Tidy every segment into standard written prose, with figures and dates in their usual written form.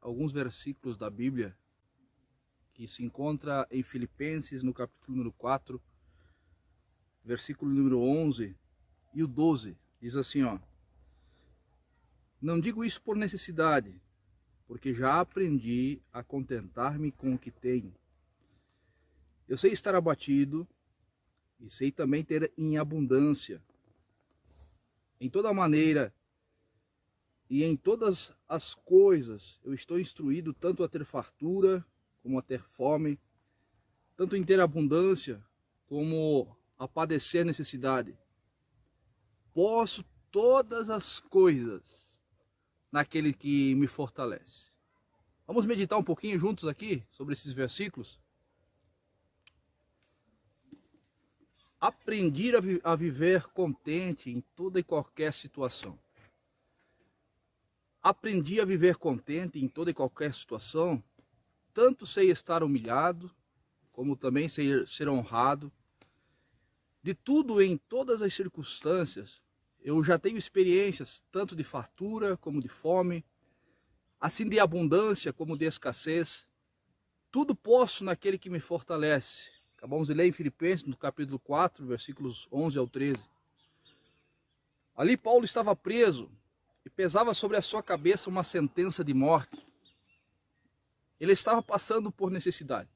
alguns versículos da Bíblia que se encontra em Filipenses, no capítulo número 4, versículo número 11 e o 12. Diz assim, ó: não digo isso por necessidade, porque já aprendi a contentar-me com o que tenho. Eu sei estar abatido e sei também ter em abundância. Em toda maneira e em todas as coisas eu estou instruído tanto a ter fartura como a ter fome, tanto em ter abundância como a padecer necessidade. Posso todas as coisas naquele que me fortalece. Vamos meditar um pouquinho juntos aqui sobre esses versículos. Aprendi a viver contente em toda e qualquer situação. Aprendi a viver contente em toda e qualquer situação. Tanto sei estar humilhado, como também sei ser honrado. De tudo, em todas as circunstâncias, eu já tenho experiências tanto de fartura como de fome, assim de abundância como de escassez. Tudo posso naquele que me fortalece. Acabamos de ler em Filipenses, no capítulo 4, versículos 11 ao 13. Ali Paulo estava preso e pesava sobre a sua cabeça uma sentença de morte. Ele estava passando por necessidade,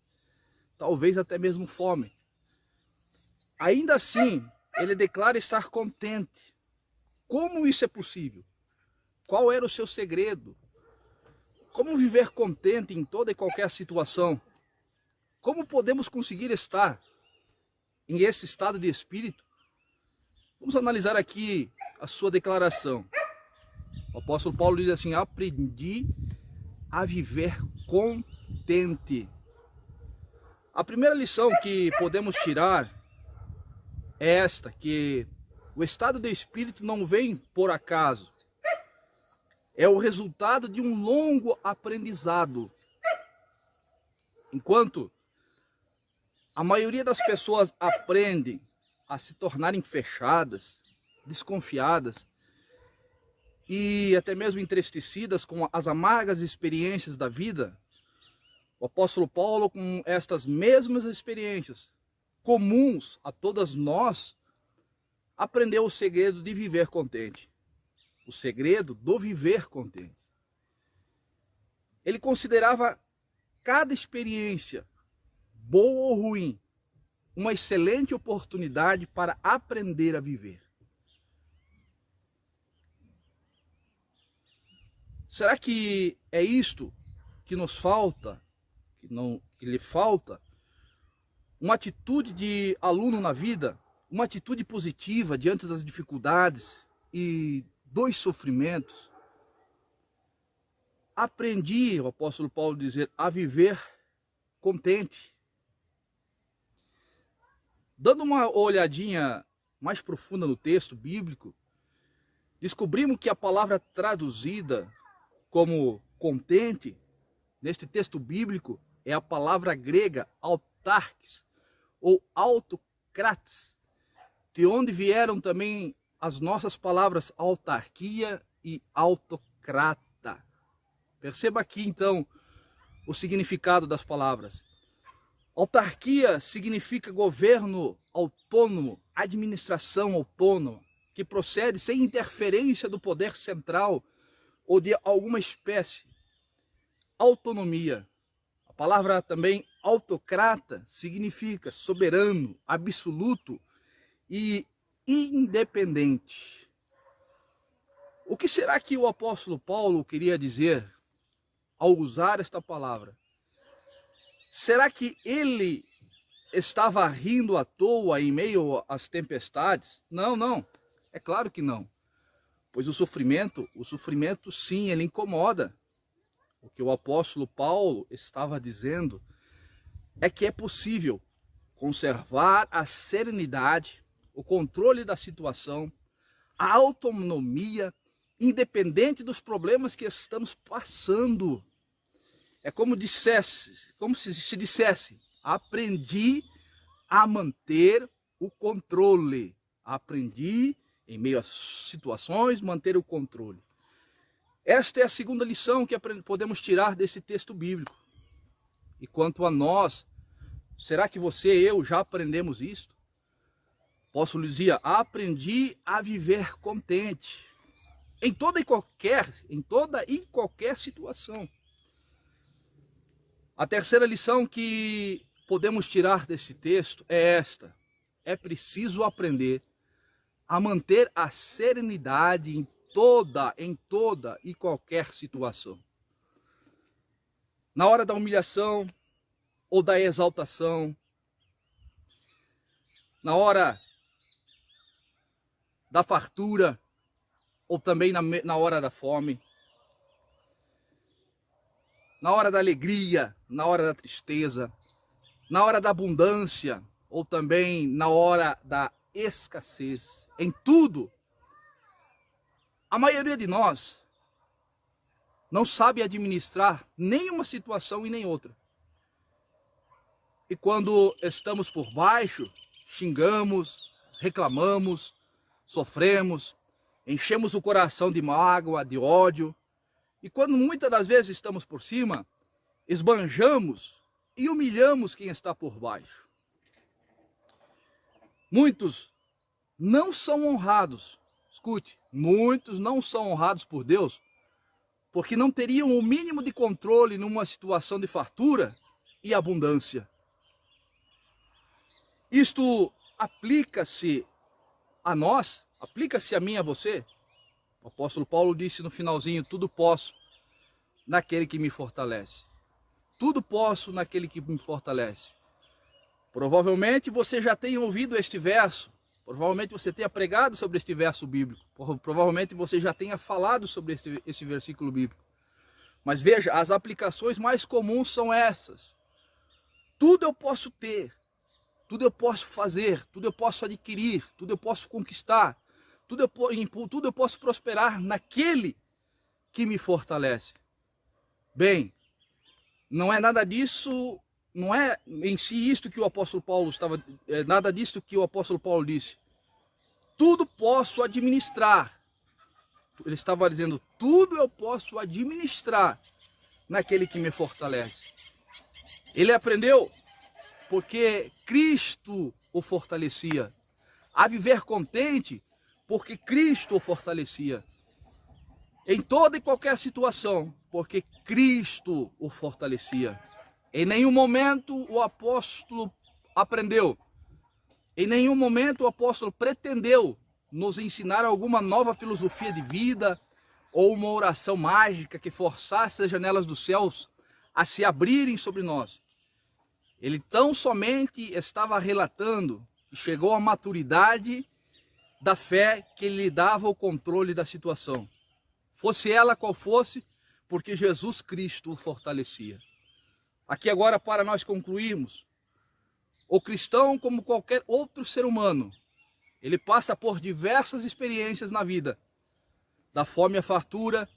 talvez até mesmo fome. Ainda assim, ele declara estar contente. Como isso é possível? Qual era o seu segredo? Como viver contente em toda e qualquer situação? Como podemos conseguir estar em esse estado de espírito? Vamos analisar aqui a sua declaração. O apóstolo Paulo diz assim: aprendi a viver contente. A primeira lição que podemos tirar é esta, que o estado de espírito não vem por acaso. É o resultado de um longo aprendizado. Enquanto a maioria das pessoas aprendem a se tornarem fechadas, desconfiadas e até mesmo entristecidas com as amargas experiências da vida, o apóstolo Paulo, com estas mesmas experiências comuns a todas nós, aprendeu o segredo de viver contente. O segredo do viver contente. Ele considerava cada experiência, boa ou ruim, uma excelente oportunidade para aprender a viver. Será que é isto que nos falta, que lhe falta? Uma atitude de aluno na vida, uma atitude positiva diante das dificuldades e dos sofrimentos. Aprendi, o apóstolo Paulo dizer, a viver contente. Dando uma olhadinha mais profunda no texto bíblico, descobrimos que a palavra traduzida como contente, neste texto bíblico, é a palavra grega autarques, ou autocrates, de onde vieram também as nossas palavras autarquia e autocrata. Perceba aqui então o significado das palavras. Autarquia significa governo autônomo, administração autônoma, que procede sem interferência do poder central ou de alguma espécie. Autonomia. A palavra também autocrata significa soberano, absoluto e independente. O que será que o apóstolo Paulo queria dizer ao usar esta palavra? Será que ele estava rindo à toa em meio às tempestades? Não, não. É claro que não. Pois o sofrimento sim, ele incomoda. O que o apóstolo Paulo estava dizendo é que é possível conservar a serenidade, o controle da situação, a autonomia, independente dos problemas que estamos passando. É como se dissesse, aprendi a manter o controle. Aprendi, em meio às situações, manter o controle. Esta é a segunda lição que podemos tirar desse texto bíblico. E quanto a nós, será que você e eu já aprendemos isto? Posso lhe dizer, aprendi a viver contente em toda e qualquer situação. A terceira lição que podemos tirar desse texto é esta: é preciso aprender a manter a serenidade em toda e qualquer situação. Na hora da humilhação ou da exaltação, na hora da fartura ou também na hora da fome, na hora da alegria, na hora da tristeza, na hora da abundância ou também na hora da escassez, em tudo, a maioria de nós não sabe administrar nenhuma situação e nem outra. E quando estamos por baixo, xingamos, reclamamos, sofremos, enchemos o coração de mágoa, de ódio. E quando muitas das vezes estamos por cima, esbanjamos e humilhamos quem está por baixo. Muitos não são honrados. Escute, muitos não são honrados por Deus porque não teriam o mínimo de controle numa situação de fartura e abundância. Isto aplica-se a nós, aplica-se a mim e a você. O apóstolo Paulo disse no finalzinho: tudo posso naquele que me fortalece. Tudo posso naquele que me fortalece. Provavelmente você já tenha ouvido este verso. Provavelmente você tenha pregado sobre este verso bíblico. Provavelmente você já tenha falado sobre esse versículo bíblico. Mas veja, as aplicações mais comuns são essas. Tudo eu posso ter. Tudo eu posso fazer. Tudo eu posso adquirir. Tudo eu posso conquistar. Tudo eu posso prosperar naquele que me fortalece. Bem, não é nada disso... Não é em si isto que o apóstolo Paulo nada disso que o apóstolo Paulo disse. Tudo posso administrar. Ele estava dizendo, tudo eu posso administrar naquele que me fortalece. Ele aprendeu porque Cristo o fortalecia. A viver contente porque Cristo o fortalecia. Em toda e qualquer situação, porque Cristo o fortalecia. Em nenhum momento o apóstolo aprendeu, em nenhum momento o apóstolo pretendeu nos ensinar alguma nova filosofia de vida ou uma oração mágica que forçasse as janelas dos céus a se abrirem sobre nós. Ele tão somente estava relatando que chegou à maturidade da fé que lhe dava o controle da situação. Fosse ela qual fosse, porque Jesus Cristo o fortalecia. Aqui agora, para nós concluirmos, o cristão, como qualquer outro ser humano, ele passa por diversas experiências na vida. Da fome à fartura,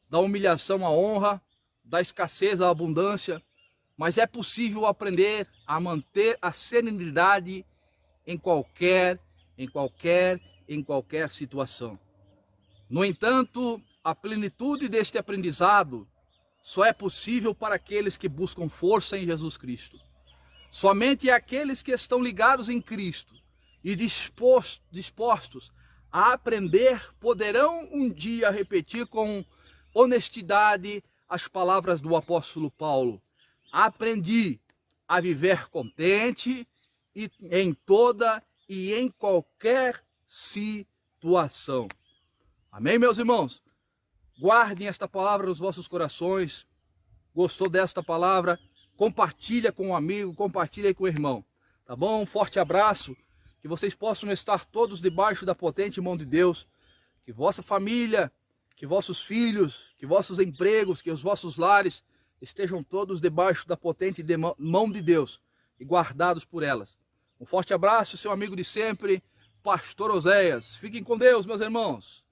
da humilhação à honra, da escassez à abundância. Mas é possível aprender a manter a serenidade em qualquer situação. No entanto, a plenitude deste aprendizado só é possível para aqueles que buscam força em Jesus Cristo. Somente aqueles que estão ligados em Cristo e dispostos a aprender poderão um dia repetir com honestidade as palavras do apóstolo Paulo. Aprendi a viver contente em toda e em qualquer situação. Amém, meus irmãos? Guardem esta palavra nos vossos corações. Gostou desta palavra? Compartilha com um amigo, compartilha com o irmão. Tá bom? Um forte abraço. Que vocês possam estar todos debaixo da potente mão de Deus. Que vossa família, que vossos filhos, que vossos empregos, que os vossos lares estejam todos debaixo da potente mão de Deus e guardados por elas. Um forte abraço, seu amigo de sempre, Pastor Oséias. Fiquem com Deus, meus irmãos.